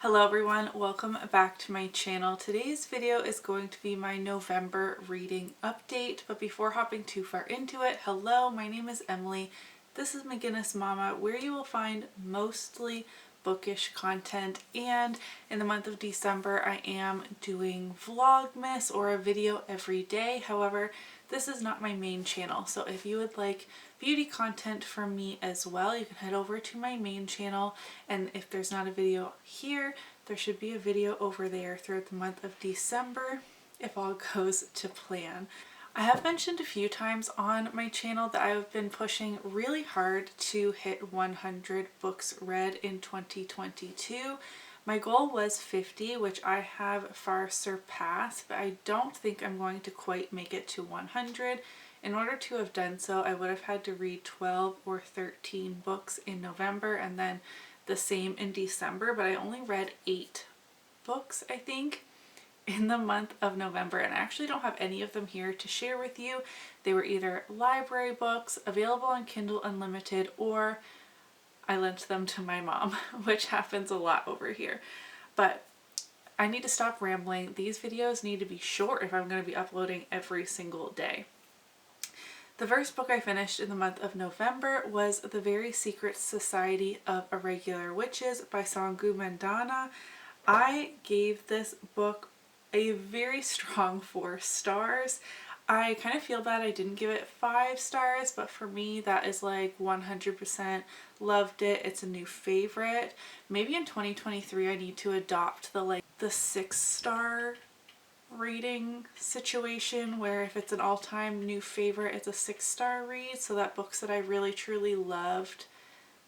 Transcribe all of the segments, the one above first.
Hello everyone, welcome back to my channel. Today's video is going to be my November reading update, but before hopping too far into it, hello, my name is Emily. This is MacInnis Mama, where you will find mostly bookish content, and in the month of December I am doing Vlogmas or a video every day. However, this is not my main channel, so if you would like beauty content from me as well, you can head over to my main channel, and if there's not a video here, there should be a video over there throughout the month of December if all goes to plan. I have mentioned a few times on my channel that I've been pushing really hard to hit 100 books read in 2022. My goal was 50, which I have far surpassed, but I don't think I'm going to quite make it to 100. In order to have done so, I would have had to read 12 or 13 books in November and then the same in December, but I only read 8 books, I think, in the month of November, and I actually don't have any of them here to share with you. They were either library books available on Kindle Unlimited, or I lent them to my mom, which happens a lot over here. But I need to stop rambling. These videos need to be short if I'm going to be uploading every single day. The first book I finished in the month of November was The Very Secret Society of Irregular Witches by Sangu Mandana. I gave this book a very strong 4 stars. I kind of feel bad I didn't give it 5 stars, but for me that is like 100% loved it. It's a new favorite. Maybe in 2023 I need to adopt the 6-star rating situation, where if it's an all-time new favorite, it's a 6-star read, so that books that I really truly loved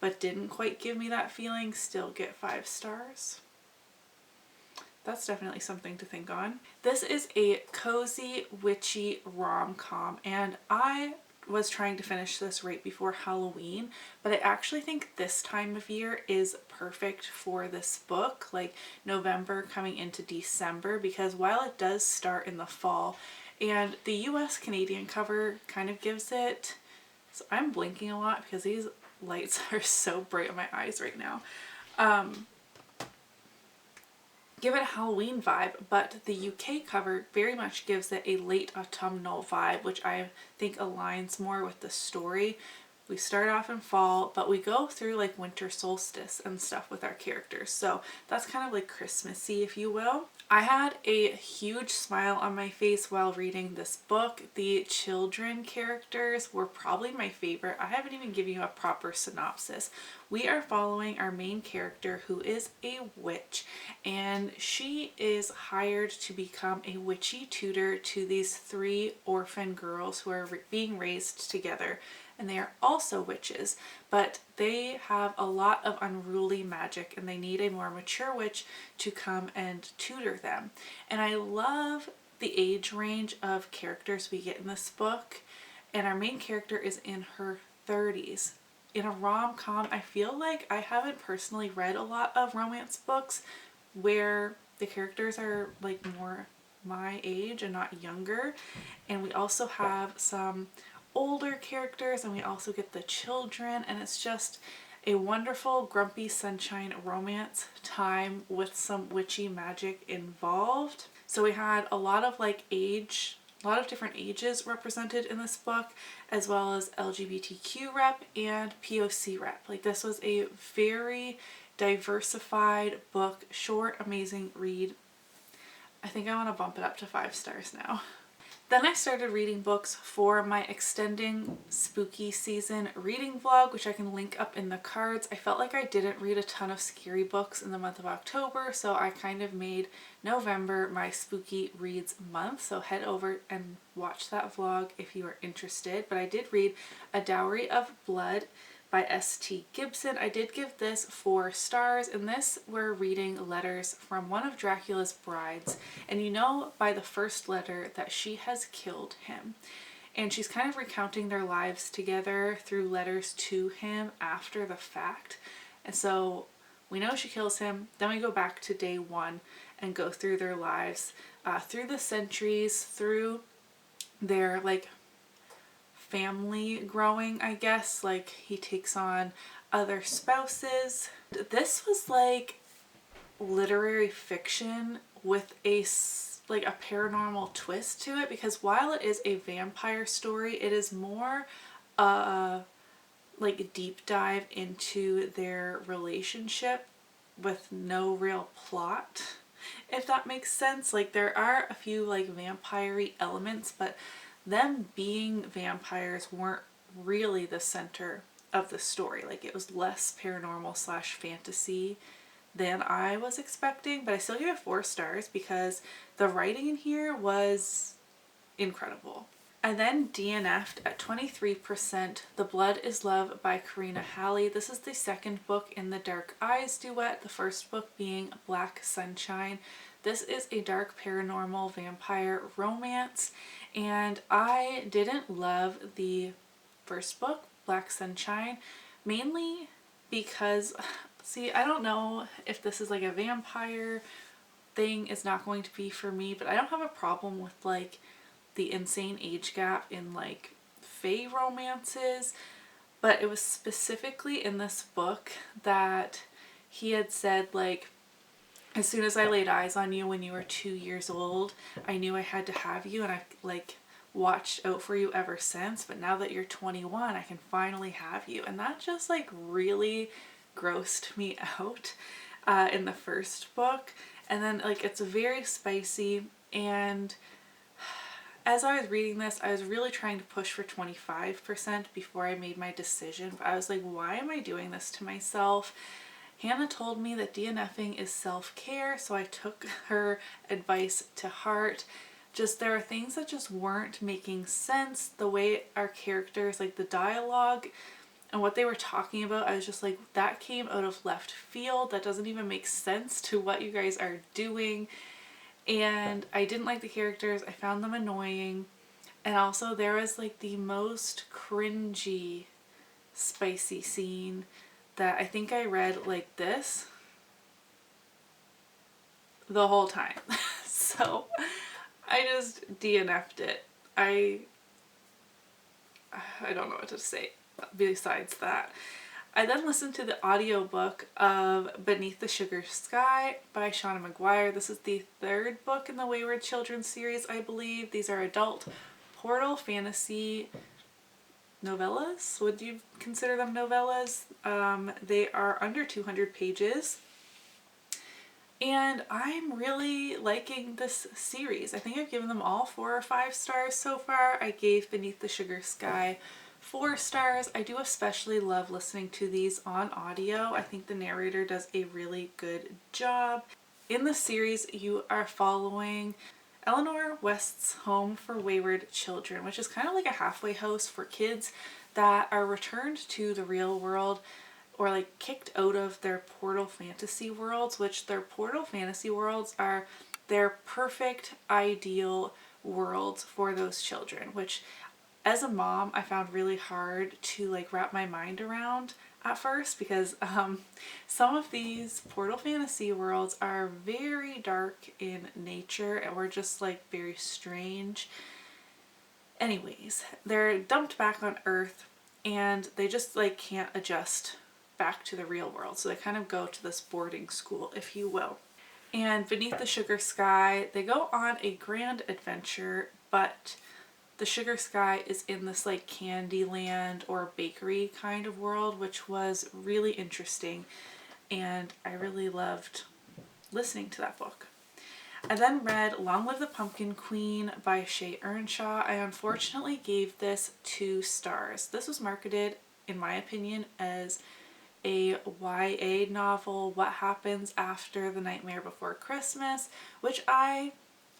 but didn't quite give me that feeling still get 5 stars. That's definitely something to think on. This is a cozy, witchy rom-com, and I was trying to finish this right before Halloween, but I actually think this time of year is perfect for this book, like November coming into December, because while it does start in the fall, and the US Canadian cover kind of gives it, so I'm blinking a lot because these lights are so bright on my eyes right now. Give it a Halloween vibe, but the UK cover very much gives it a late autumnal vibe, which I think aligns more with the story. We start off in fall, but we go through like winter solstice and stuff with our characters, so that's kind of like Christmassy, if you will. I had a huge smile on my face while reading this book. The children characters were probably my favorite. I haven't even given you a proper synopsis. We are following our main character, who is a witch, and she is hired to become a witchy tutor to these 3 orphan girls who are being raised together. And they are also witches, but they have a lot of unruly magic and they need a more mature witch to come and tutor them. And I love the age range of characters we get in this book, and our main character is in her 30s. In a rom-com, I feel like I haven't personally read a lot of romance books where the characters are like more my age and not younger, and we also have some older characters, and we also get the children, and it's just a wonderful grumpy sunshine romance time with some witchy magic involved. So we had a lot of different ages represented in this book, as well as LGBTQ rep and POC rep. Like, this was a very diversified book, short, amazing read. I think I want to bump it up to 5 stars now. Then I started reading books for my extending spooky season reading vlog, which I can link up in the cards. I felt like I didn't read a ton of scary books in the month of October, so I kind of made November my spooky reads month. So head over and watch that vlog if you are interested. But I did read A Dowry of Blood by S.T. Gibson. I did give this 4 stars. In this, we're reading letters from one of Dracula's brides, and you know by the first letter that she has killed him. And she's kind of recounting their lives together through letters to him after the fact. And so we know she kills him, then we go back to day 1 and go through their lives, through the centuries, through their family growing, I guess. Like, he takes on other spouses. This was like literary fiction with a like a paranormal twist to it, because while it is a vampire story, it is more like a deep dive into their relationship with no real plot, if that makes sense. Like there are a few like vampire-y elements, but them being vampires weren't really the center of the story. Like it was less paranormal slash fantasy than I was expecting, but I still give it 4 stars because the writing in here was incredible. I then DNF'd at 23% The Blood is Love by Karina Halley. This is the second book in the Dark Eyes duet, the first book being Black Sunshine. This is a dark paranormal vampire romance, and I didn't love the first book, Black Sunshine, mainly because, see, I don't know if this is like a vampire thing is not going to be for me, but I don't have a problem with like the insane age gap in like fae romances, but it was specifically in this book that he had said like, as soon as I laid eyes on you when you were 2 years old, I knew I had to have you, and I like watched out for you ever since, but now that you're 21, I can finally have you. And that just like really grossed me out in the first book. And then like it's very spicy, and as I was reading this, I was really trying to push for 25% before I made my decision, but I was like, why am I doing this to myself? Hannah told me that DNFing is self-care, so I took her advice to heart. Just there are things that just weren't making sense. The way our characters, like the dialogue and what they were talking about, I was just like, that came out of left field. That doesn't even make sense to what you guys are doing. And I didn't like the characters. I found them annoying. And also there was like the most cringy spicy scene that I think I read like this the whole time. So I just DNF'd it. I don't know what to say besides that. I then listened to the audiobook of Beneath the Sugar Sky by Shauna Maguire. This is the 3rd book in the Wayward Children series, I believe. These are adult portal fantasy novellas. Would you consider them novellas? They are under 200 pages. And I'm really liking this series. I think I've given them all 4 or 5 stars so far. I gave Beneath the Sugar Sky 4 stars. I do especially love listening to these on audio. I think the narrator does a really good job. In the series, you are following Eleanor West's home for wayward children, which is kind of like a halfway house for kids that are returned to the real world, or like kicked out of their portal fantasy worlds, which their portal fantasy worlds are their perfect ideal worlds for those children, which as a mom I found really hard to like wrap my mind around at first, because some of these portal fantasy worlds are very dark in nature or just like very strange. Anyways, they're dumped back on Earth and they just like can't adjust back to the real world, so they kind of go to this boarding school, if you will. And Beneath the Sugar Sky, they go on a grand adventure, but the Sugar Sky is in this like Candyland or bakery kind of world, which was really interesting, and I really loved listening to that book. I then read Long Live the Pumpkin Queen by Shay Earnshaw. I unfortunately gave this 2 stars. This was marketed, in my opinion, as a YA novel, what happens after The Nightmare Before Christmas, which I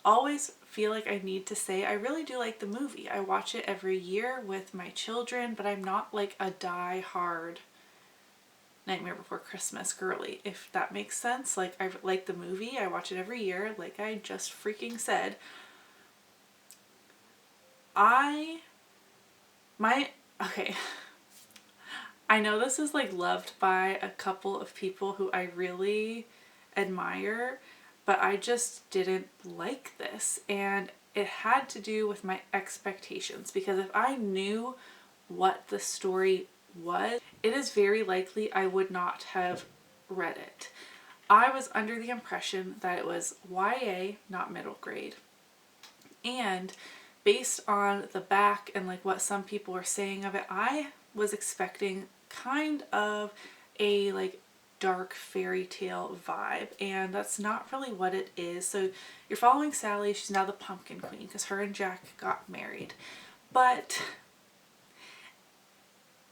always feel like I need to say I really do like the movie. I watch it every year with my children, but I'm not like a die-hard Nightmare Before Christmas girly, if that makes sense. Like, I like the movie, I watch it every year, like I just freaking said. Okay, I know this is like loved by a couple of people who I really admire, but I just didn't like this, and it had to do with my expectations, because if I knew what the story was, it is very likely I would not have read it. I was under the impression that it was YA, not middle grade. And based on the back and like what some people were saying of it, I was expecting kind of a like dark fairy tale vibe, and that's not really what it is. So you're following Sally. She's now the Pumpkin Queen because her and Jack got married, but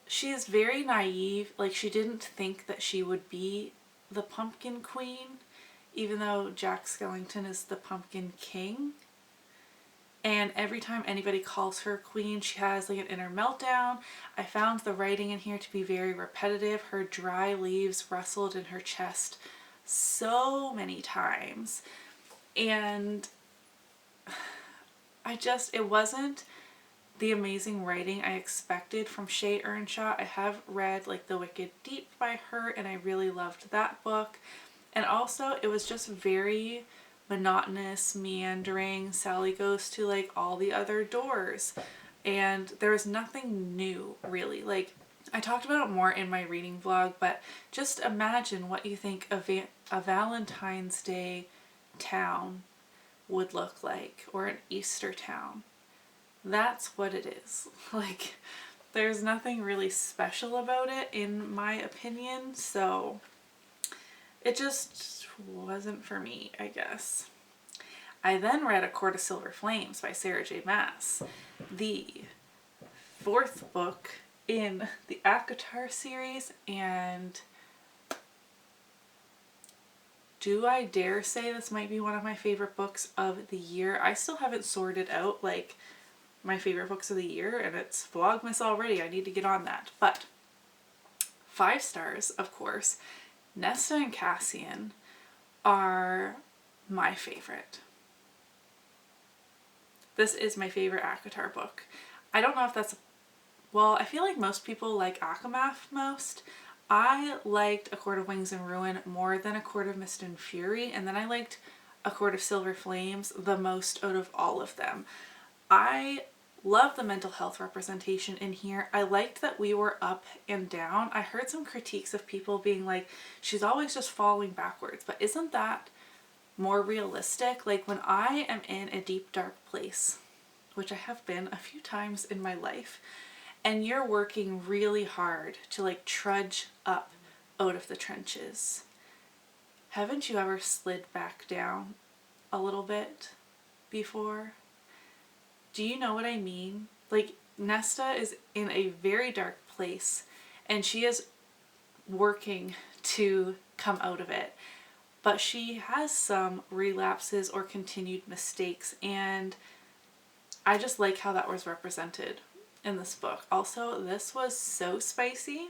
she is very naive. Like, she didn't think that she would be the Pumpkin Queen, even though Jack Skellington is the Pumpkin King. And every time anybody calls her queen, she has like an inner meltdown. I found the writing in here to be very repetitive. Her dry leaves rustled in her chest so many times. And it wasn't the amazing writing I expected from Shea Earnshaw. I have read like The Wicked Deep by her, and I really loved that book. And also it was just very monotonous, meandering. Sally goes to like all the other doors, and there was nothing new really. Like, I talked about it more in my reading vlog, but just imagine what you think a Valentine's Day town would look like, or an Easter town. That's what it is. Like, there's nothing really special about it in my opinion, so it just wasn't for me, I guess. I then read A Court of Silver Flames by Sarah J. Maas, the 4th book in the ACOTAR series, and do I dare say this might be one of my favorite books of the year. I still haven't sorted out like my favorite books of the year, and it's Vlogmas already. I need to get on that. But 5 stars, of course. Nesta and Cassian are my favorite. This is my favorite ACOTAR book. I don't know if that's, well, I feel like most people like Akamath most. I liked A Court of Wings and Ruin more than A Court of Mist and Fury, and then I liked A Court of Silver Flames the most out of all of them. I love the mental health representation in here. I liked that we were up and down. I heard some critiques of people being like, she's always just falling backwards, but isn't that more realistic? Like, when I am in a deep dark place, which I have been a few times in my life, and you're working really hard to like trudge up out of the trenches, haven't you ever slid back down a little bit before? Do you know what I mean? Like, Nesta is in a very dark place and she is working to come out of it, but she has some relapses or continued mistakes, and I just like how that was represented in this book. Also, this was so spicy,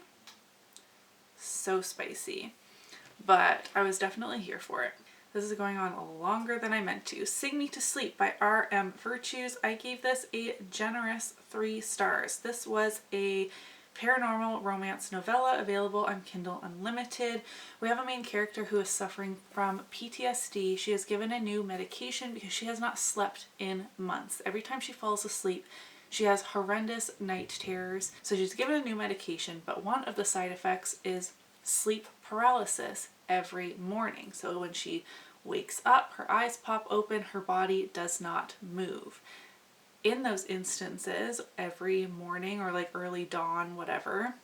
but I was definitely here for it. This is going on longer than I meant to. Sing Me to Sleep by R.M. Virtues. I gave this a generous 3 stars. This was a paranormal romance novella available on Kindle Unlimited. We have a main character who is suffering from PTSD. She is given a new medication because she has not slept in months. Every time she falls asleep, she has horrendous night terrors. So she's given a new medication, but one of the side effects is sleep paralysis every morning. So when she wakes up, her eyes pop open, her body does not move. In those instances, every morning or like early dawn, whatever,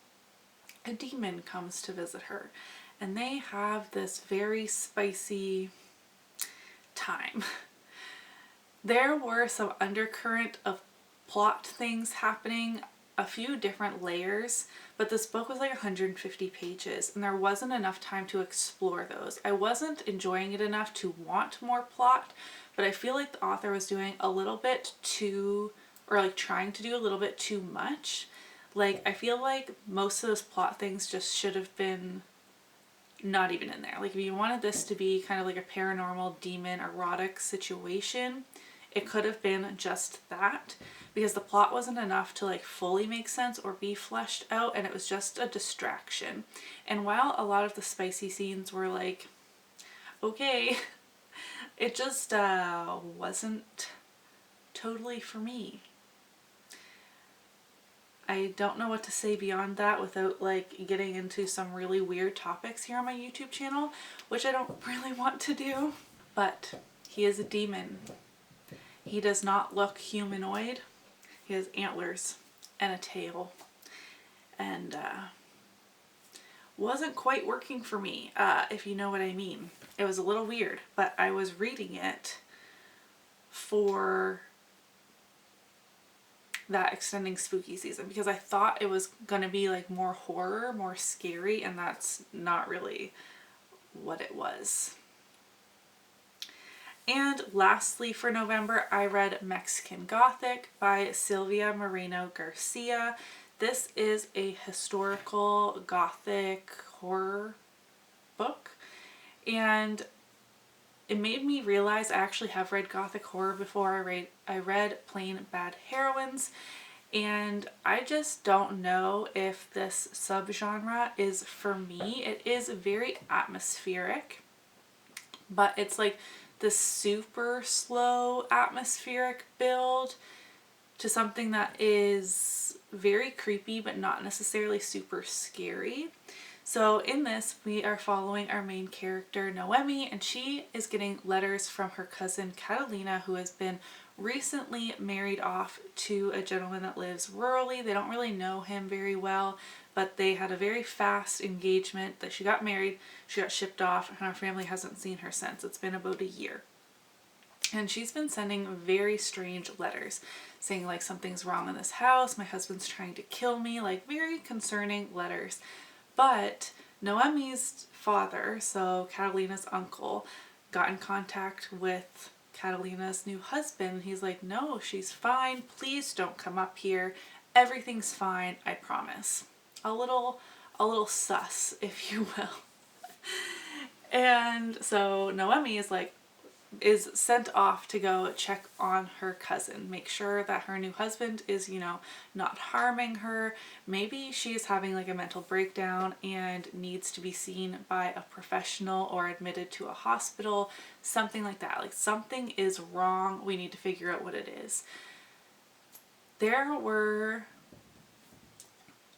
a demon comes to visit her, and they have this very spicy time. There were some undercurrent of plot things happening, a few different layers, but this book was like 150 pages and there wasn't enough time to explore those. I wasn't enjoying it enough to want more plot, but I feel like the author was doing a little bit too, or like trying to do a little bit too much. Like, I feel like most of those plot things just should have been not even in there. Like, if you wanted this to be kind of like a paranormal demon erotic situation, it could have been just that, because the plot wasn't enough to like fully make sense or be fleshed out, and it was just a distraction. And while a lot of the spicy scenes were like, okay, it just wasn't totally for me. I don't know what to say beyond that without like getting into some really weird topics here on my YouTube channel, which I don't really want to do. But he is a demon. He does not look humanoid. He has antlers and a tail. And wasn't quite working for me, if you know what I mean. It was a little weird, but I was reading it for that extending spooky season because I thought it was gonna be like more horror, more scary, and that's not really what it was. And lastly for November, I read Mexican Gothic by Silvia Moreno Garcia. This is a historical Gothic horror book, and it made me realize I actually have read Gothic horror before. I read Plain Bad Heroines, and I just don't know if this subgenre is for me. It is very atmospheric, but it's like this super slow atmospheric build to something that is very creepy but not necessarily super scary. So in this, we are following our main character, Noemi, and she is getting letters from her cousin, Catalina, who has been recently married off to a gentleman that lives rurally. They don't really know him very well, but they had a very fast engagement that she got married, she got shipped off, and our family hasn't seen her since. It's been about a year. And she's been sending very strange letters saying like something's wrong in this house, my husband's trying to kill me, like very concerning letters. But Noemi's father, so Catalina's uncle, got in contact with Catalina's new husband. He's like, no, she's fine. Please don't come up here. Everything's fine. I promise. A little sus, if you will. And so Noemi is sent off to go check on her cousin, make sure that her new husband is, you know, not harming her. Maybe she is having like a mental breakdown and needs to be seen by a professional or admitted to a hospital, something like that. Like something is wrong. We need to figure out what it is. There were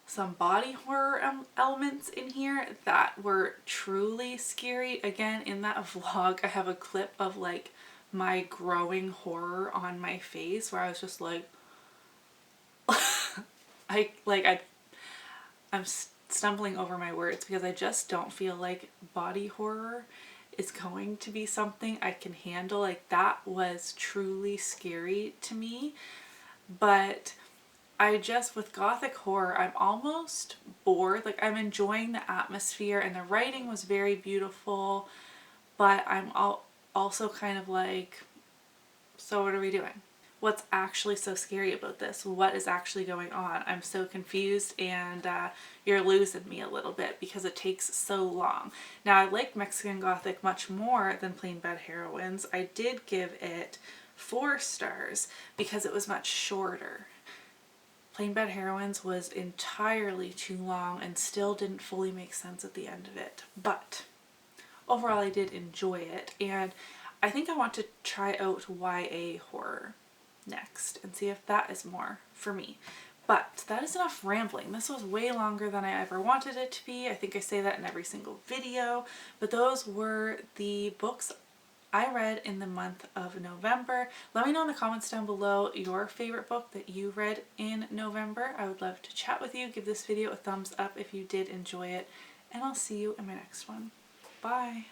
some body horror elements in here that were truly scary. Again, in that vlog, I have a clip of like my growing horror on my face where I was just like, I'm stumbling over my words because I just don't feel like body horror is going to be something I can handle. Like that was truly scary to me. But with Gothic horror, I'm almost bored. Like I'm enjoying the atmosphere and the writing was very beautiful, but I'm also kind of like, so what are we doing? What's actually so scary about this? What is actually going on? I'm so confused, and you're losing me a little bit because it takes so long. Now, I like Mexican Gothic much more than Plain Bad Heroines. I did give it 4 stars because it was much shorter. Plain Bad Heroines was entirely too long and still didn't fully make sense at the end of it. But overall, I did enjoy it, and I think I want to try out YA horror next and see if that is more for me. But that is enough rambling. This was way longer than I ever wanted it to be. I think I say that in every single video, but those were the books I read in the month of November. Let me know in the comments down below your favorite book that you read in November. I would love to chat with you. Give this video a thumbs up if you did enjoy it, and I'll see you in my next one. Bye!